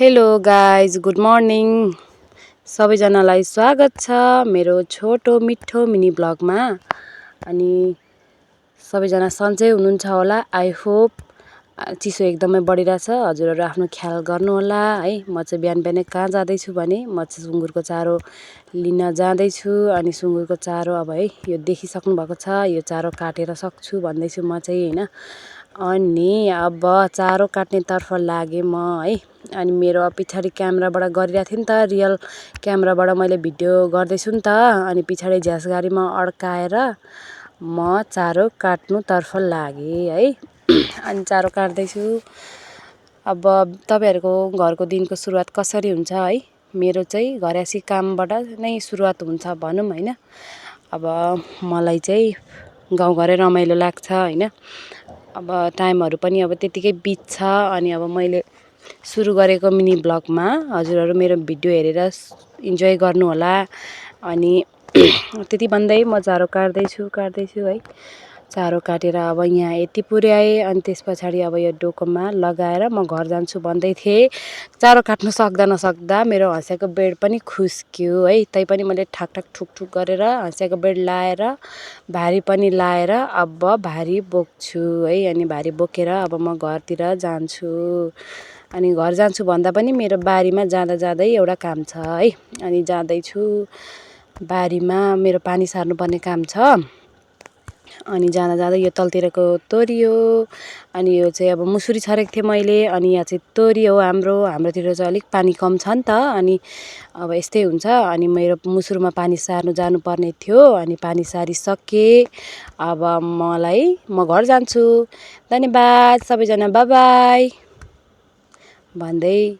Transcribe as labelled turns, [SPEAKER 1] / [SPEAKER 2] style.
[SPEAKER 1] Hello guys good morning सबैजनालाई स्वागत छ मेरो छोटो मिठो मिनी ब्लगमा। अनि सबैजना सन्चै हुनुहुन्छ होला। I hope. चिसो एकदमै बढिरहेछ, हजुरहरू आफ्नो ख्याल गर्नु होला है। म चाहिँ बिहान बिहानै कहाँ जाँदैछु भने म चाहिँ सुँगुरको चारो लिन जाँदैछु। अनि सुँगुरको चारो अब है यो देखिसक्नु भएको छ, यो चारो काटेर सक्छु भन्दैछु म चाहिँ होइन। अनि अब चारो काट्नेतर्फ लागेँ म है। अनि मेरो पछाडि क्यामेराबाट गरिरहेको थिएँ नि त, रियल क्यामेराबाट मैले भिडियो गर्दैछु नि त। अनि पछाडि झ्यास गाडीमा अड्काएर म चारो काट्नुतर्फ लागेँ है। अनि चारो काट्दैछु। अब तपाईँहरूको घरको दिनको सुरुवात कसरी हुन्छ है। मेरो चाहिँ घरयासी कामबाट नै सुरुवात हुन्छ भनौँ होइन। अब मलाई चाहिँ गाउँघरै रमाइलो लाग्छ होइन। अब टाइमहरू पनि अब त्यतिकै बित्छ। अनि अब मैले सुरु गरेको मिनी ब्लगमा हजुरहरू मेरो भिडियो हेरेर इन्जोय गर्नु होला। अनि त्यति भन्दै म चारो काट्दैछु है। चारो काटेर अब यहाँ यति पुर्याएँ। अनि त्यस पछाडि अब यो डोकोमा लगाएर म घर जान्छु भन्दै थिएँ। चारो काट्नु सक्दा नसक्दा मेरो हँसियाको बेड पनि खुस्क्यो है। तैपनि मैले ठाकठाक ठुकठुक गरेर हँसियाको बेड लाएर भारी पनि लाएर अब भारी बोक्छु है। अनि भारी बोकेर अब म घरतिर जान्छु। अनि घर जान्छु भन्दा पनि मेरो बारीमा जाँदा जाँदै एउटा काम छ है। अनि जाँदैछु बारीमा, मेरो पानी सार्नुपर्ने काम छ। अनि जाँदा जाँदै यो तलतिरको तोरियो, अनि यो चाहिँ अब मुसुरी छरेको थिएँ मैले। अनि यहाँ चाहिँ तोरियो हो हाम्रोतिर चाहिँ अलिक पानी कम छ नि त। अनि अब यस्तै हुन्छ। अनि मेरो मुसुरीमा पानी सार्नु जानुपर्ने थियो। अनि पानी सारिसकेँ। अब म घर जान्छु। धन्यवाद सबैजना, बाई बाई भन्दै